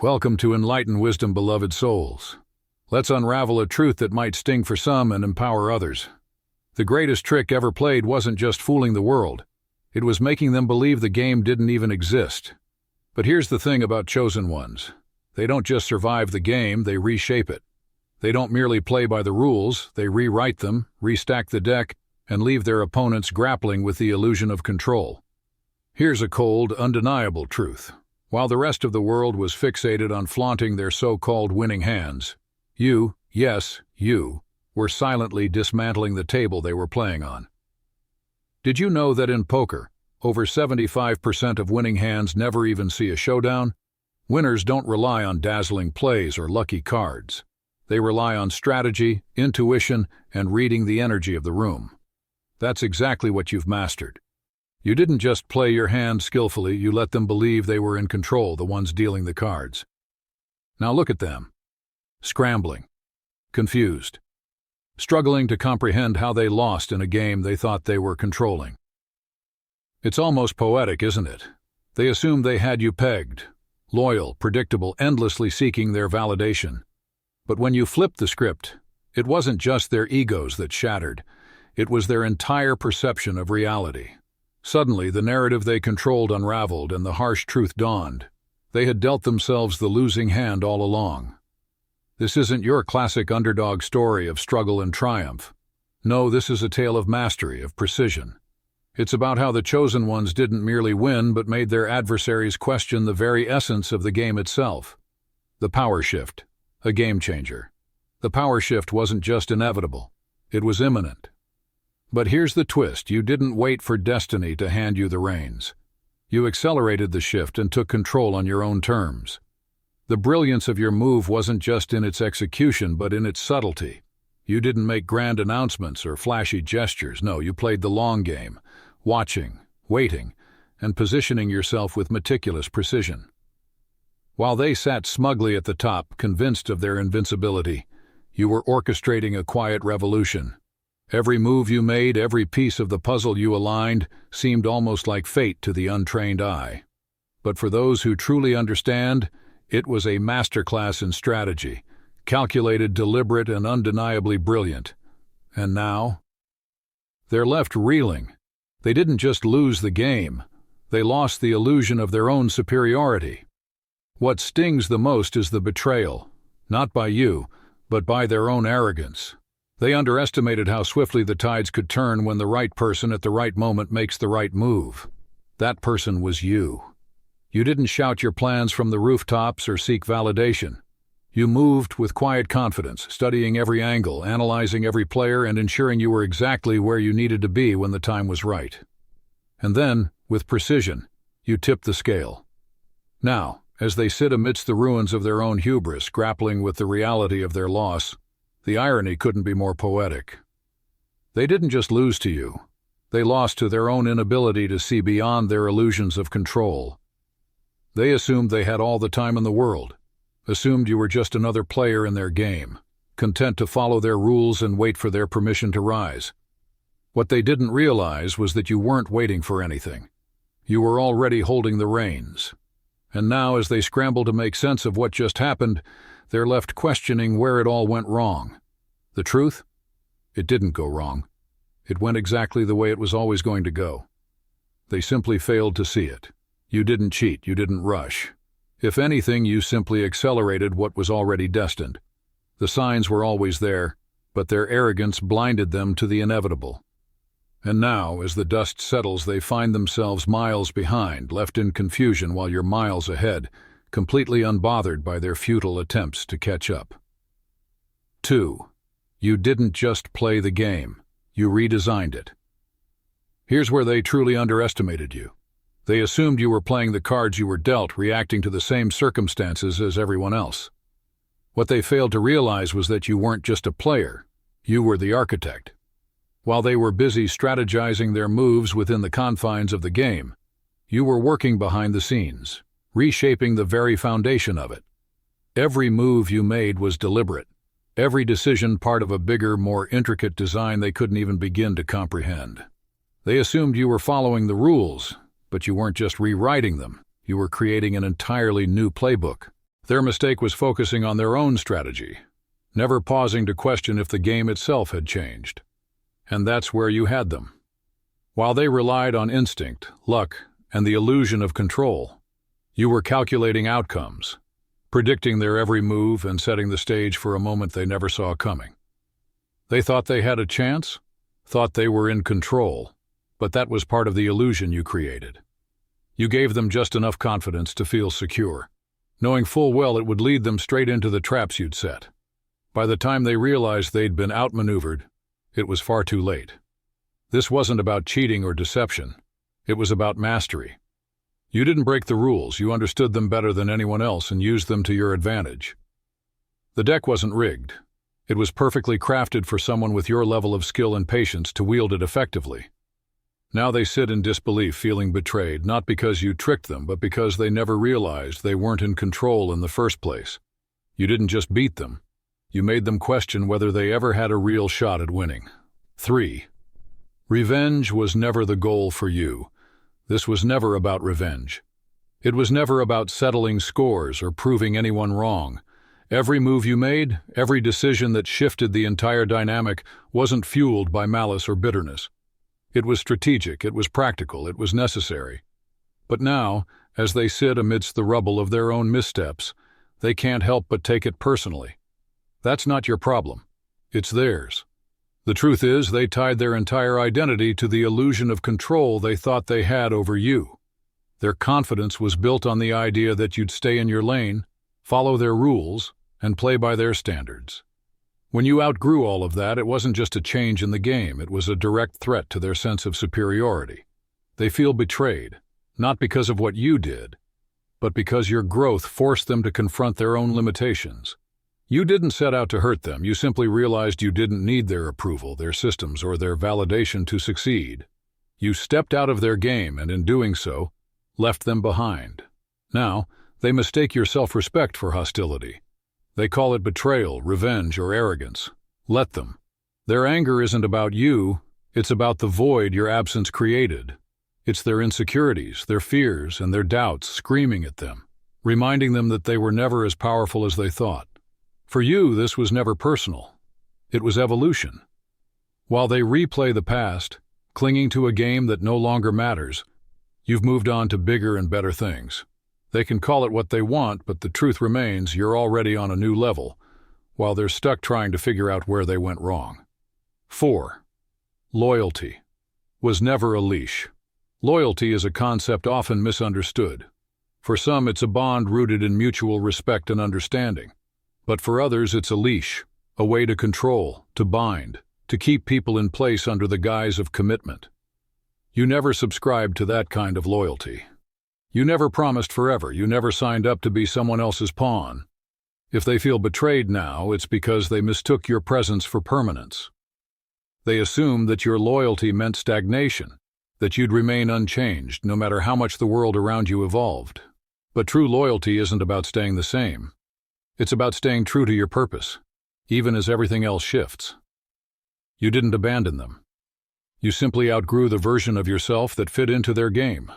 Welcome to Enlighten Wisdom, beloved souls. Let's unravel a truth that might sting for some and empower others. The greatest trick ever played wasn't just fooling the world. It was making them believe the game didn't even exist. But here's the thing about chosen ones. They don't just survive the game, they reshape it. They don't merely play by the rules, they rewrite them, restack the deck, and leave their opponents grappling with the illusion of control. Here's a cold, undeniable truth. While the rest of the world was fixated on flaunting their so-called winning hands, you, yes, you, were silently dismantling the table they were playing on. Did you know that in poker, over 75% of winning hands never even see a showdown? Winners don't rely on dazzling plays or lucky cards. They rely on strategy, intuition, and reading the energy of the room. That's exactly what you've mastered. You didn't just play your hand skillfully, you let them believe they were in control, the ones dealing the cards. Now look at them. Scrambling. Confused. Struggling to comprehend how they lost in a game they thought they were controlling. It's almost poetic, isn't it? They assumed they had you pegged. Loyal, predictable, endlessly seeking their validation. But when you flipped the script, it wasn't just their egos that shattered. It was their entire perception of reality. Suddenly, the narrative they controlled unraveled and the harsh truth dawned. They had dealt themselves the losing hand all along. This isn't your classic underdog story of struggle and triumph. No, this is a tale of mastery, of precision. It's about how the chosen ones didn't merely win but made their adversaries question the very essence of the game itself. The power shift, a game changer. The power shift wasn't just inevitable, it was imminent. But here's the twist, you didn't wait for destiny to hand you the reins. You accelerated the shift and took control on your own terms. The brilliance of your move wasn't just in its execution but in its subtlety. You didn't make grand announcements or flashy gestures, no, you played the long game, watching, waiting, and positioning yourself with meticulous precision. While they sat smugly at the top, convinced of their invincibility, you were orchestrating a quiet revolution. Every move you made, every piece of the puzzle you aligned, seemed almost like fate to the untrained eye. But for those who truly understand, it was a masterclass in strategy, calculated, deliberate, and undeniably brilliant. And now? They're left reeling. They didn't just lose the game, they lost the illusion of their own superiority. What stings the most is the betrayal, not by you, but by their own arrogance. They underestimated how swiftly the tides could turn when the right person at the right moment makes the right move. That person was you. You didn't shout your plans from the rooftops or seek validation. You moved with quiet confidence, studying every angle, analyzing every player, and ensuring you were exactly where you needed to be when the time was right. And then, with precision, you tipped the scale. Now, as they sit amidst the ruins of their own hubris, grappling with the reality of their loss, the irony couldn't be more poetic. They didn't just lose to you. They lost to their own inability to see beyond their illusions of control. They assumed they had all the time in the world, assumed you were just another player in their game, content to follow their rules and wait for their permission to rise. What they didn't realize was that you weren't waiting for anything. You were already holding the reins. And now, as they scramble to make sense of what just happened, they're left questioning where it all went wrong. The truth? It didn't go wrong. It went exactly the way it was always going to go. They simply failed to see it. You didn't cheat, you didn't rush. If anything, you simply accelerated what was already destined. The signs were always there, but their arrogance blinded them to the inevitable. And now, as the dust settles, they find themselves miles behind, left in confusion while you're miles ahead, completely unbothered by their futile attempts to catch up. 2. You didn't just play the game, you redesigned it. Here's where they truly underestimated you. They assumed you were playing the cards you were dealt, reacting to the same circumstances as everyone else. What they failed to realize was that you weren't just a player, you were the architect. While they were busy strategizing their moves within the confines of the game, you were working behind the scenes, reshaping the very foundation of it. Every move you made was deliberate, every decision part of a bigger, more intricate design they couldn't even begin to comprehend. They assumed you were following the rules, but you weren't just rewriting them, you were creating an entirely new playbook. Their mistake was focusing on their own strategy, never pausing to question if the game itself had changed. And that's where you had them. While they relied on instinct, luck, and the illusion of control, you were calculating outcomes, predicting their every move and setting the stage for a moment they never saw coming. They thought they had a chance, thought they were in control, but that was part of the illusion you created. You gave them just enough confidence to feel secure, knowing full well it would lead them straight into the traps you'd set. By the time they realized they'd been outmaneuvered, it was far too late. This wasn't about cheating or deception. It was about mastery. You didn't break the rules, you understood them better than anyone else and used them to your advantage. The deck wasn't rigged. It was perfectly crafted for someone with your level of skill and patience to wield it effectively. Now they sit in disbelief, feeling betrayed, not because you tricked them, but because they never realized they weren't in control in the first place. You didn't just beat them. You made them question whether they ever had a real shot at winning. 3. Revenge was never the goal for you. This was never about revenge. It was never about settling scores or proving anyone wrong. Every move you made, every decision that shifted the entire dynamic, wasn't fueled by malice or bitterness. It was strategic, it was practical, it was necessary. But now, as they sit amidst the rubble of their own missteps, they can't help but take it personally. That's not your problem. It's theirs. The truth is, they tied their entire identity to the illusion of control they thought they had over you. Their confidence was built on the idea that you'd stay in your lane, follow their rules, and play by their standards. When you outgrew all of that, it wasn't just a change in the game, it was a direct threat to their sense of superiority. They feel betrayed, not because of what you did, but because your growth forced them to confront their own limitations. You didn't set out to hurt them, you simply realized you didn't need their approval, their systems, or their validation to succeed. You stepped out of their game and in doing so, left them behind. Now, they mistake your self-respect for hostility. They call it betrayal, revenge, or arrogance. Let them. Their anger isn't about you, it's about the void your absence created. It's their insecurities, their fears, and their doubts screaming at them, reminding them that they were never as powerful as they thought. For you, this was never personal. It was evolution. While they replay the past, clinging to a game that no longer matters, you've moved on to bigger and better things. They can call it what they want, but the truth remains you're already on a new level, while they're stuck trying to figure out where they went wrong. 4. Loyalty was never a leash. Loyalty is a concept often misunderstood. For some, it's a bond rooted in mutual respect and understanding. But for others, it's a leash, a way to control, to bind, to keep people in place under the guise of commitment. You never subscribed to that kind of loyalty. You never promised forever, you never signed up to be someone else's pawn. If they feel betrayed now, it's because they mistook your presence for permanence. They assumed that your loyalty meant stagnation, that you'd remain unchanged no matter how much the world around you evolved. But true loyalty isn't about staying the same. It's about staying true to your purpose, even as everything else shifts. You didn't abandon them. You simply outgrew the version of yourself that fit into their game.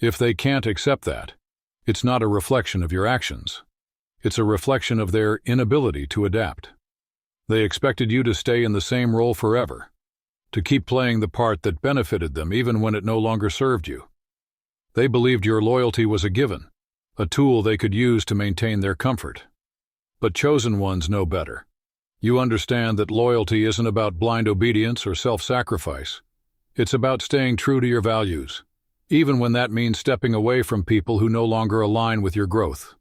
If they can't accept that, it's not a reflection of your actions. It's a reflection of their inability to adapt. They expected you to stay in the same role forever, to keep playing the part that benefited them even when it no longer served you. They believed your loyalty was a given, a tool they could use to maintain their comfort. But chosen ones know better. You understand that loyalty isn't about blind obedience or self-sacrifice. It's about staying true to your values, even when that means stepping away from people who no longer align with your growth.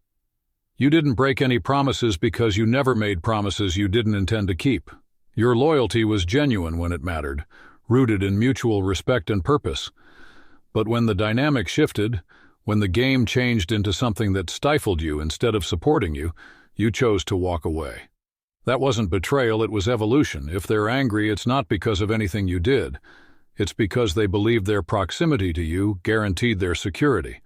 You didn't break any promises because you never made promises you didn't intend to keep. Your loyalty was genuine when it mattered, rooted in mutual respect and purpose. But when the dynamic shifted, when the game changed into something that stifled you instead of supporting you, you chose to walk away. That wasn't betrayal, it was evolution. If they're angry, it's not because of anything you did. It's because they believed their proximity to you guaranteed their security.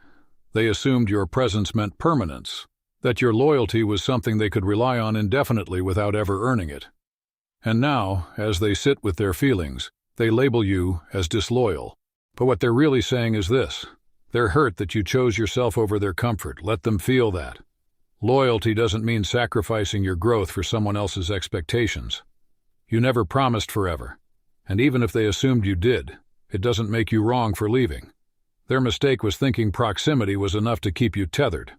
They assumed your presence meant permanence, that your loyalty was something they could rely on indefinitely without ever earning it. And now, as they sit with their feelings, they label you as disloyal. But what they're really saying is this: they're hurt that you chose yourself over their comfort. Let them feel that. Loyalty doesn't mean sacrificing your growth for someone else's expectations. You never promised forever, and even if they assumed you did, it doesn't make you wrong for leaving. Their mistake was thinking proximity was enough to keep you tethered.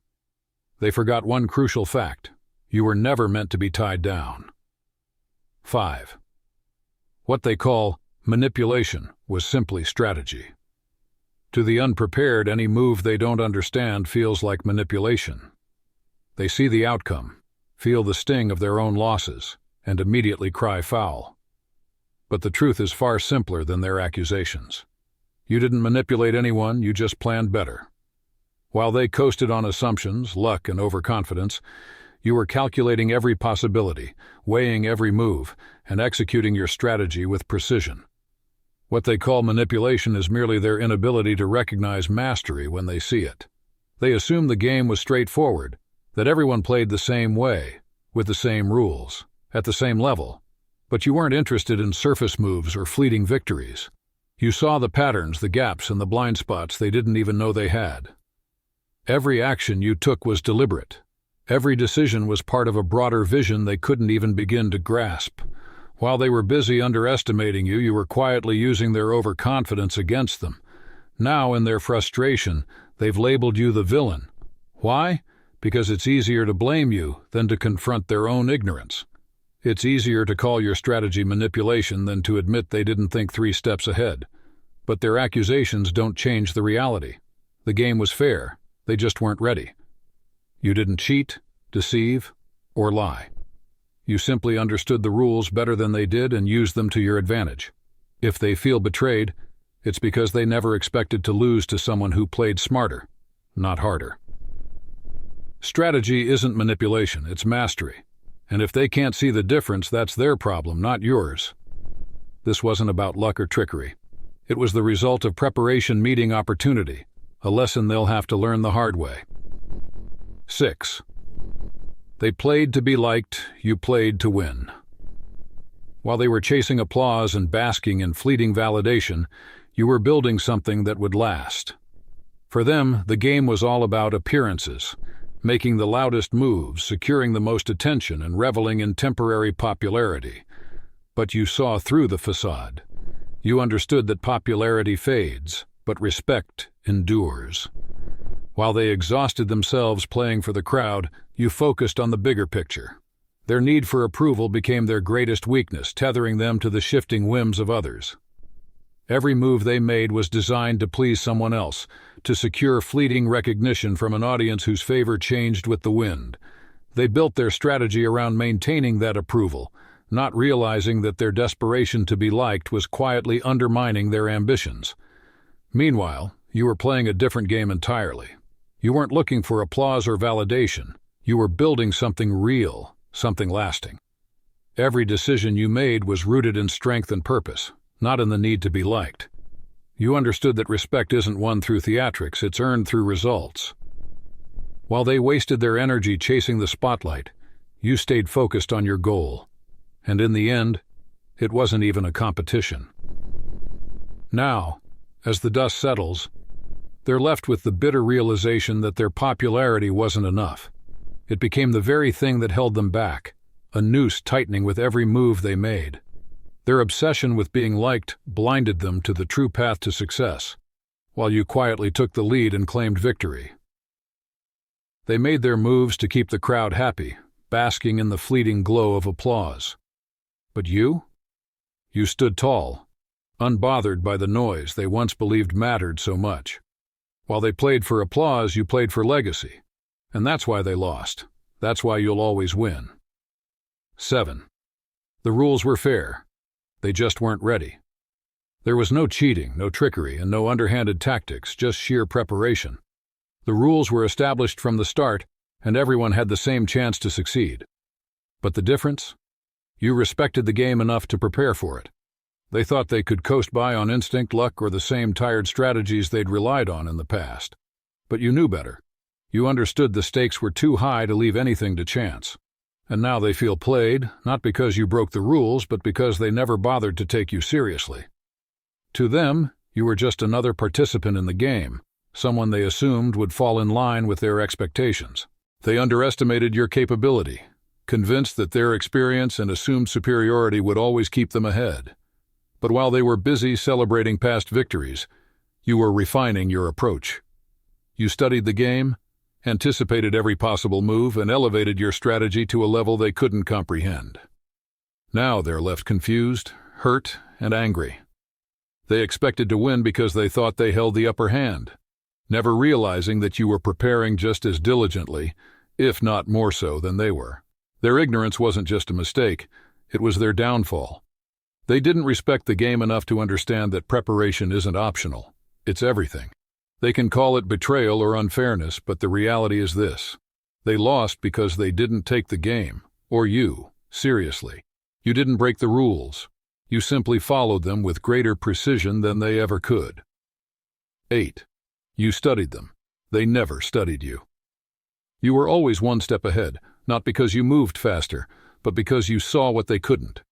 They forgot one crucial fact: you were never meant to be tied down. 5. What they call manipulation was simply strategy. To the unprepared, any move they don't understand feels like manipulation. They see the outcome, feel the sting of their own losses, and immediately cry foul. But the truth is far simpler than their accusations. You didn't manipulate anyone, you just planned better. While they coasted on assumptions, luck, and overconfidence, you were calculating every possibility, weighing every move, and executing your strategy with precision. What they call manipulation is merely their inability to recognize mastery when they see it. They assumed the game was straightforward, that everyone played the same way, with the same rules, at the same level. But you weren't interested in surface moves or fleeting victories. You saw the patterns, the gaps, and the blind spots they didn't even know they had. Every action you took was deliberate. Every decision was part of a broader vision they couldn't even begin to grasp. While they were busy underestimating you, you were quietly using their overconfidence against them. Now, in their frustration, they've labeled you the villain. Why? Because it's easier to blame you than to confront their own ignorance. It's easier to call your strategy manipulation than to admit they didn't think 3 steps ahead. But their accusations don't change the reality. The game was fair, they just weren't ready. You didn't cheat, deceive, or lie. You simply understood the rules better than they did and used them to your advantage. If they feel betrayed, it's because they never expected to lose to someone who played smarter, not harder. Strategy isn't manipulation, it's mastery. And if they can't see the difference, that's their problem, not yours. This wasn't about luck or trickery. It was the result of preparation meeting opportunity, a lesson they'll have to learn the hard way. 6. They played to be liked, you played to win. While they were chasing applause and basking in fleeting validation, you were building something that would last. For them, the game was all about appearances, making the loudest moves, securing the most attention, and reveling in temporary popularity. But you saw through the facade. You understood that popularity fades, but respect endures. While they exhausted themselves playing for the crowd, you focused on the bigger picture. Their need for approval became their greatest weakness, tethering them to the shifting whims of others. Every move they made was designed to please someone else, to secure fleeting recognition from an audience whose favor changed with the wind. They built their strategy around maintaining that approval, not realizing that their desperation to be liked was quietly undermining their ambitions. Meanwhile, you were playing a different game entirely. You weren't looking for applause or validation. You were building something real, something lasting. Every decision you made was rooted in strength and purpose, not in the need to be liked. You understood that respect isn't won through theatrics, it's earned through results. While they wasted their energy chasing the spotlight, you stayed focused on your goal. And in the end, it wasn't even a competition. Now, as the dust settles, they're left with the bitter realization that their popularity wasn't enough. It became the very thing that held them back, a noose tightening with every move they made. Their obsession with being liked blinded them to the true path to success, while you quietly took the lead and claimed victory. They made their moves to keep the crowd happy, basking in the fleeting glow of applause. But you? You stood tall, unbothered by the noise they once believed mattered so much. While they played for applause, you played for legacy. And that's why they lost. That's why you'll always win. 7. The rules were fair. They just weren't ready. There was no cheating, no trickery, and no underhanded tactics, just sheer preparation. The rules were established from the start, and everyone had the same chance to succeed. But the difference? You respected the game enough to prepare for it. They thought they could coast by on instinct, luck, or the same tired strategies they'd relied on in the past. But you knew better. You understood the stakes were too high to leave anything to chance. And now they feel played, not because you broke the rules, but because they never bothered to take you seriously. To them, you were just another participant in the game, someone they assumed would fall in line with their expectations. They underestimated your capability, convinced that their experience and assumed superiority would always keep them ahead. But while they were busy celebrating past victories, you were refining your approach. You studied the game, anticipated every possible move, and elevated your strategy to a level they couldn't comprehend. Now they're left confused, hurt, and angry. They expected to win because they thought they held the upper hand, never realizing that you were preparing just as diligently, if not more so, than they were. Their ignorance wasn't just a mistake, it was their downfall. They didn't respect the game enough to understand that preparation isn't optional, it's everything. They can call it betrayal or unfairness, but the reality is this. They lost because they didn't take the game, or you, seriously. You didn't break the rules. You simply followed them with greater precision than they ever could. 8. You studied them. They never studied you. You were always one step ahead, not because you moved faster, but because you saw what they couldn't.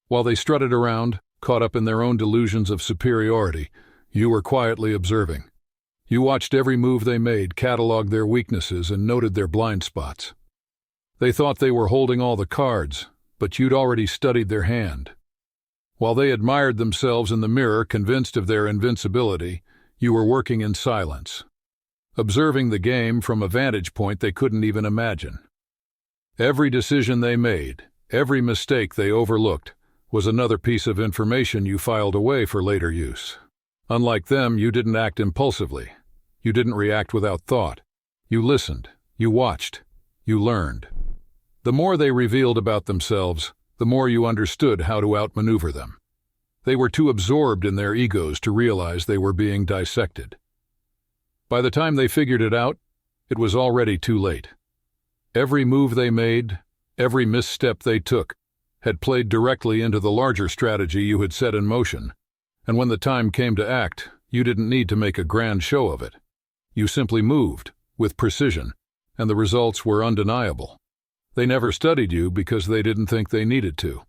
While they strutted around, caught up in their own delusions of superiority, you were quietly observing. You watched every move they made, cataloged their weaknesses, and noted their blind spots. They thought they were holding all the cards, but you'd already studied their hand. While they admired themselves in the mirror, convinced of their invincibility, you were working in silence, observing the game from a vantage point they couldn't even imagine. Every decision they made, every mistake they overlooked, was another piece of information you filed away for later use. Unlike them, you didn't act impulsively. You didn't react without thought. You listened, you watched, you learned. The more they revealed about themselves, the more you understood how to outmaneuver them. They were too absorbed in their egos to realize they were being dissected. By the time they figured it out, it was already too late. Every move they made, every misstep they took, had played directly into the larger strategy you had set in motion, and when the time came to act, you didn't need to make a grand show of it. You simply moved, with precision, and the results were undeniable. They never studied you because they didn't think they needed to.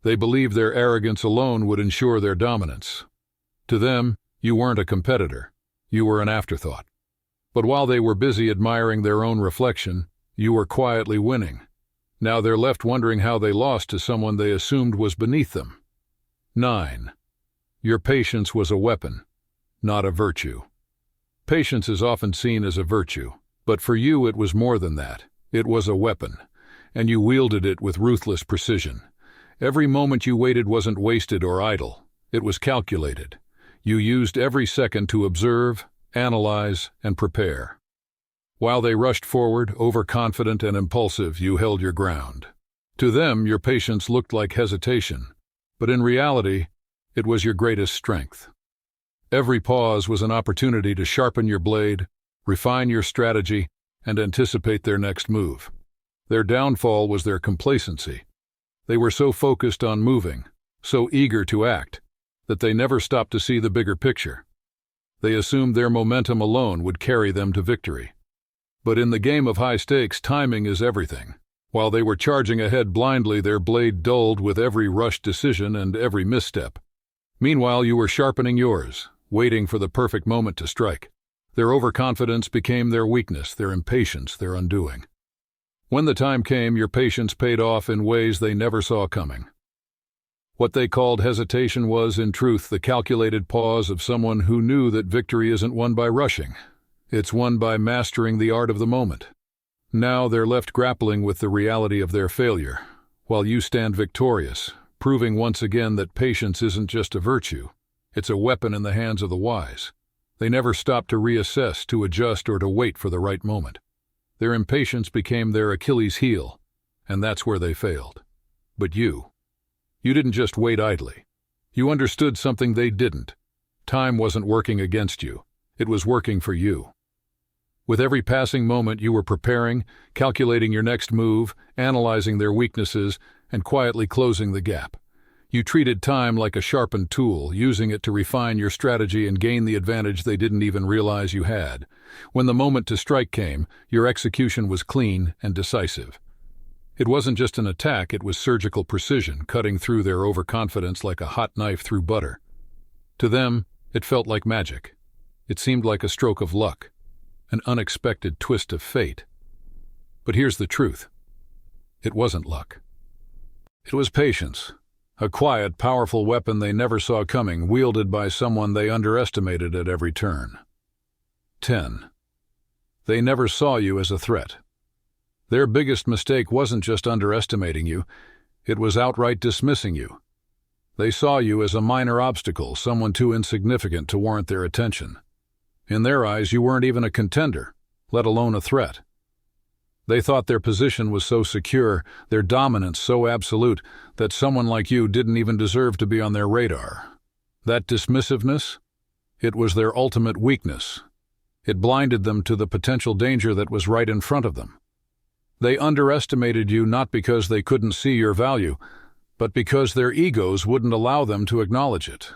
They believed their arrogance alone would ensure their dominance. To them, you weren't a competitor. You were an afterthought. But while they were busy admiring their own reflection, you were quietly winning. Now they're left wondering how they lost to someone they assumed was beneath them. 9. Your patience was a weapon, not a virtue. Patience is often seen as a virtue, but for you it was more than that. It was a weapon, and you wielded it with ruthless precision. Every moment you waited wasn't wasted or idle. It was calculated. You used every second to observe, analyze, and prepare. While they rushed forward, overconfident and impulsive, you held your ground. To them, your patience looked like hesitation, but in reality, it was your greatest strength. Every pause was an opportunity to sharpen your blade, refine your strategy, and anticipate their next move. Their downfall was their complacency. They were so focused on moving, so eager to act, that they never stopped to see the bigger picture. They assumed their momentum alone would carry them to victory. But in the game of high stakes, timing is everything. While they were charging ahead blindly, their blade dulled with every rushed decision and every misstep. Meanwhile, you were sharpening yours, waiting for the perfect moment to strike. Their overconfidence became their weakness, their impatience, their undoing. When the time came, your patience paid off in ways they never saw coming. What they called hesitation was, in truth, the calculated pause of someone who knew that victory isn't won by rushing. It's won by mastering the art of the moment. Now they're left grappling with the reality of their failure, while you stand victorious, proving once again that patience isn't just a virtue, it's a weapon in the hands of the wise. They never stopped to reassess, to adjust, or to wait for the right moment. Their impatience became their Achilles' heel, and that's where they failed. But you didn't just wait idly. You understood something they didn't. Time wasn't working against you. It was working for you. With every passing moment, you were preparing, calculating your next move, analyzing their weaknesses, and quietly closing the gap. You treated time like a sharpened tool, using it to refine your strategy and gain the advantage they didn't even realize you had. When the moment to strike came, your execution was clean and decisive. It wasn't just an attack, it was surgical precision, cutting through their overconfidence like a hot knife through butter. To them, it felt like magic. It seemed like a stroke of luck, an unexpected twist of fate. But here's the truth. It wasn't luck. It was patience. A quiet, powerful weapon they never saw coming, wielded by someone they underestimated at every turn. 10. They never saw you as a threat. Their biggest mistake wasn't just underestimating you, it was outright dismissing you. They saw you as a minor obstacle, someone too insignificant to warrant their attention. In their eyes, you weren't even a contender, let alone a threat. They thought their position was so secure, their dominance so absolute, that someone like you didn't even deserve to be on their radar. That dismissiveness? It was their ultimate weakness. It blinded them to the potential danger that was right in front of them. They underestimated you not because they couldn't see your value, but because their egos wouldn't allow them to acknowledge it.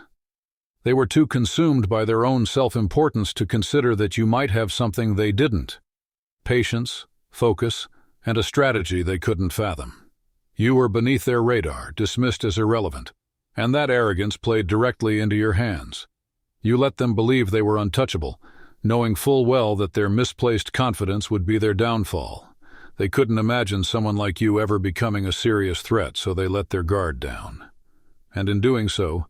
They were too consumed by their own self-importance to consider that you might have something they didn't. Patience, focus, and a strategy they couldn't fathom. You were beneath their radar, dismissed as irrelevant, and that arrogance played directly into your hands. You let them believe they were untouchable, knowing full well that their misplaced confidence would be their downfall. They couldn't imagine someone like you ever becoming a serious threat, so they let their guard down. And in doing so,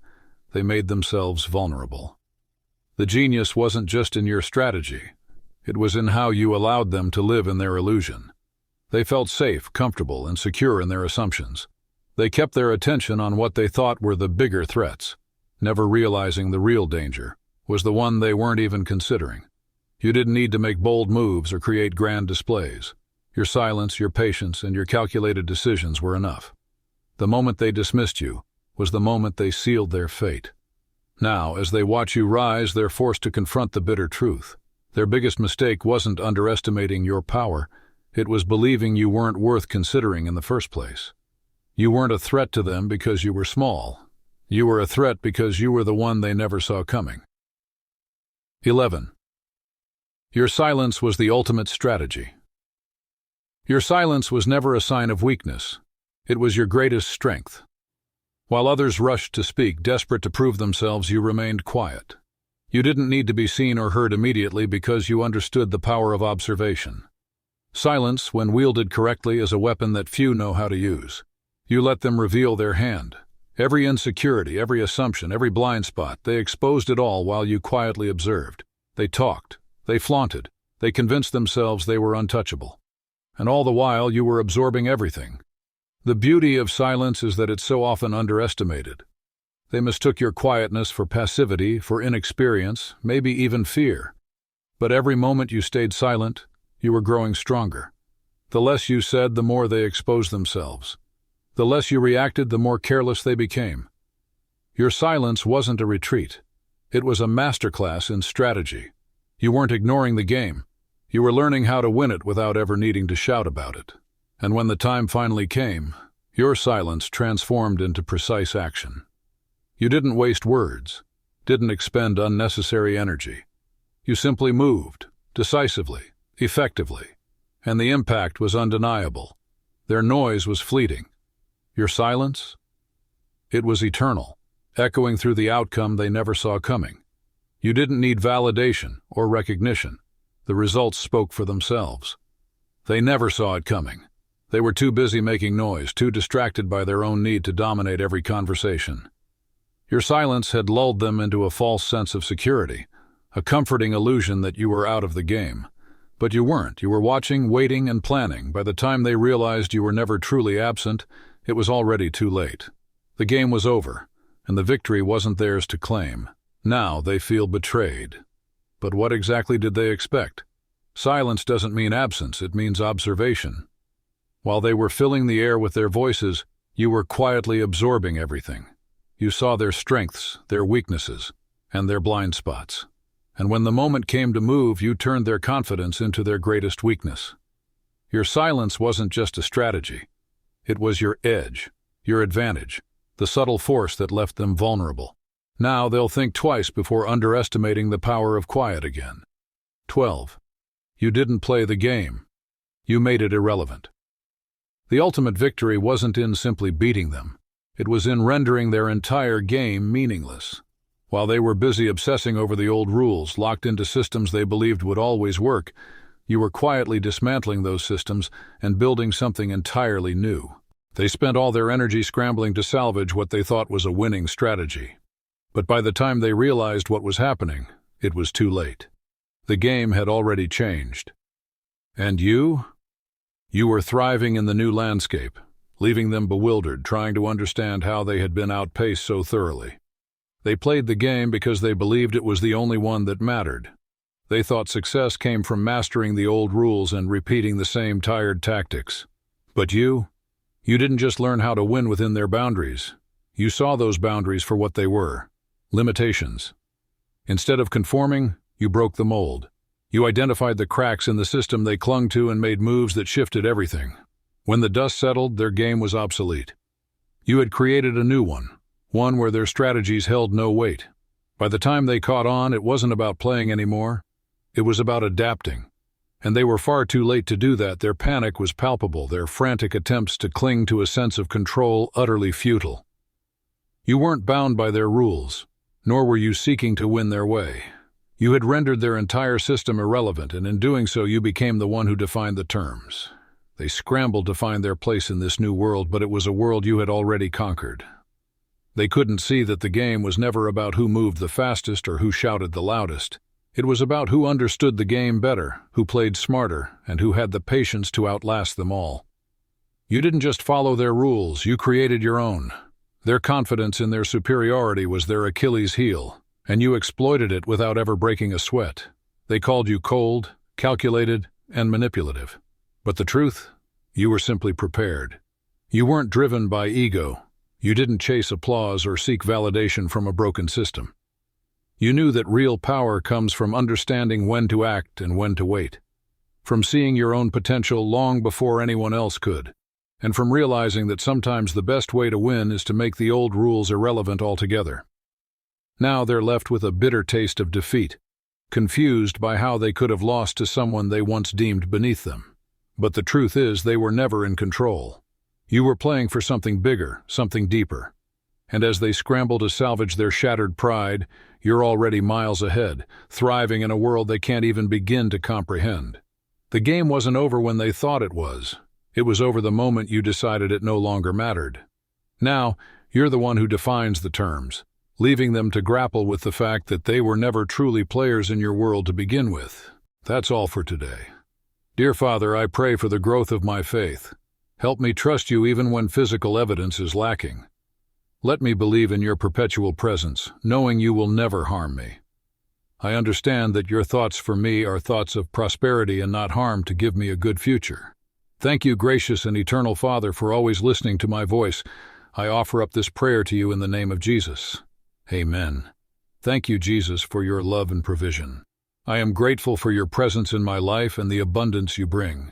they made themselves vulnerable. The genius wasn't just in your strategy. It was in how you allowed them to live in their illusion. They felt safe, comfortable, and secure in their assumptions. They kept their attention on what they thought were the bigger threats, never realizing the real danger was the one they weren't even considering. You didn't need to make bold moves or create grand displays. Your silence, your patience, and your calculated decisions were enough. The moment they dismissed you was the moment they sealed their fate. Now, as they watch you rise, they're forced to confront the bitter truth. Their biggest mistake wasn't underestimating your power, it was believing you weren't worth considering in the first place. You weren't a threat to them because you were small. You were a threat because you were the one they never saw coming. 11. Your silence was the ultimate strategy. Your silence was never a sign of weakness. It was your greatest strength. While others rushed to speak, desperate to prove themselves, you remained quiet. You didn't need to be seen or heard immediately because you understood the power of observation. Silence, when wielded correctly, is a weapon that few know how to use. You let them reveal their hand. Every insecurity, every assumption, every blind spot, they exposed it all while you quietly observed. They talked, they flaunted, they convinced themselves they were untouchable. And all the while you were absorbing everything. The beauty of silence is that it's so often underestimated. They mistook your quietness for passivity, for inexperience, maybe even fear. But every moment you stayed silent, you were growing stronger. The less you said, the more they exposed themselves. The less you reacted, the more careless they became. Your silence wasn't a retreat. It was a masterclass in strategy. You weren't ignoring the game. You were learning how to win it without ever needing to shout about it. And when the time finally came, your silence transformed into precise action. You didn't waste words, didn't expend unnecessary energy. You simply moved, decisively, effectively, and the impact was undeniable. Their noise was fleeting. Your silence? It was eternal, echoing through the outcome they never saw coming. You didn't need validation or recognition. The results spoke for themselves. They never saw it coming. They were too busy making noise, too distracted by their own need to dominate every conversation. Your silence had lulled them into a false sense of security, a comforting illusion that you were out of the game. But you weren't. You were watching, waiting, and planning. By the time they realized you were never truly absent, it was already too late. The game was over, and the victory wasn't theirs to claim. Now they feel betrayed. But what exactly did they expect? Silence doesn't mean absence, it means observation. While they were filling the air with their voices, you were quietly absorbing everything. You saw their strengths, their weaknesses, and their blind spots. And when the moment came to move, you turned their confidence into their greatest weakness. Your silence wasn't just a strategy. It was your edge, your advantage, the subtle force that left them vulnerable. Now they'll think twice before underestimating the power of quiet again. 12. You didn't play the game. You made it irrelevant. The ultimate victory wasn't in simply beating them. It was in rendering their entire game meaningless. While they were busy obsessing over the old rules, locked into systems they believed would always work, You were quietly dismantling those systems and building something entirely new. They spent all their energy scrambling to salvage what they thought was a winning strategy. But by the time they realized what was happening, it was too late. The game had already changed. And you? You were thriving in the new landscape, leaving them bewildered, trying to understand how they had been outpaced so thoroughly. They played the game because they believed it was the only one that mattered. They thought success came from mastering the old rules and repeating the same tired tactics. But you didn't just learn how to win within their boundaries. You saw those boundaries for what they were: limitations. Instead of conforming, you broke the mold. You identified the cracks in the system they clung to and made moves that shifted everything. When the dust settled, their game was obsolete. You had created a new one where their strategies held no weight. By the time they caught on, it wasn't about playing anymore. It was about adapting. And they were far too late to do that. Their panic was palpable, their frantic attempts to cling to a sense of control utterly futile. You weren't bound by their rules, nor were you seeking to win their way. You had rendered their entire system irrelevant, and in doing so you became the one who defined the terms. They scrambled to find their place in this new world, but it was a world you had already conquered. They couldn't see that the game was never about who moved the fastest or who shouted the loudest. It was about who understood the game better, who played smarter, and who had the patience to outlast them all. You didn't just follow their rules, you created your own. Their confidence in their superiority was their Achilles heel, and you exploited it without ever breaking a sweat. They called you cold, calculated, and manipulative. But the truth? You were simply prepared. You weren't driven by ego. You didn't chase applause or seek validation from a broken system. You knew that real power comes from understanding when to act and when to wait, from seeing your own potential long before anyone else could, and from realizing that sometimes the best way to win is to make the old rules irrelevant altogether. Now they're left with a bitter taste of defeat, confused by how they could have lost to someone they once deemed beneath them. But the truth is, they were never in control. You were playing for something bigger, something deeper. And as they scramble to salvage their shattered pride, you're already miles ahead, thriving in a world they can't even begin to comprehend. The game wasn't over when they thought it was. It was over the moment you decided it no longer mattered. Now, you're the one who defines the terms, leaving them to grapple with the fact that they were never truly players in your world to begin with. That's all for today. Dear Father, I pray for the growth of my faith. Help me trust you even when physical evidence is lacking. Let me believe in your perpetual presence, knowing you will never harm me. I understand that your thoughts for me are thoughts of prosperity and not harm, to give me a good future. Thank you, gracious and eternal Father, for always listening to my voice. I offer up this prayer to you in the name of Jesus. Amen. Thank you, Jesus, for your love and provision. I am grateful for your presence in my life and the abundance you bring.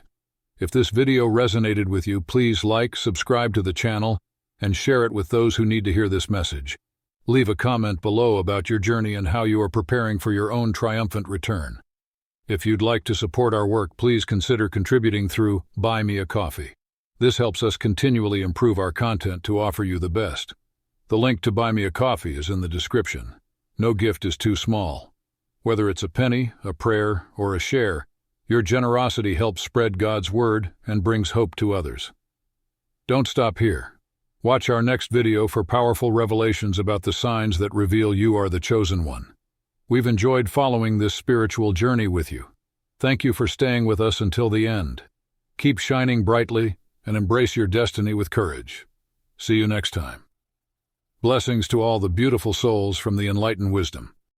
If this video resonated with you, please like, subscribe to the channel, and share it with those who need to hear this message. Leave a comment below about your journey and how you are preparing for your own triumphant return. If you'd like to support our work, please consider contributing through Buy Me a Coffee. This helps us continually improve our content to offer you the best. The link to Buy Me a Coffee is in the description. No gift is too small. Whether it's a penny, a prayer, or a share, your generosity helps spread God's word and brings hope to others. Don't stop here. Watch our next video for powerful revelations about the signs that reveal you are the chosen one. We've enjoyed following this spiritual journey with you. Thank you for staying with us until the end. Keep shining brightly and embrace your destiny with courage. See you next time. Blessings to all the beautiful souls from the Enlighten wisdom.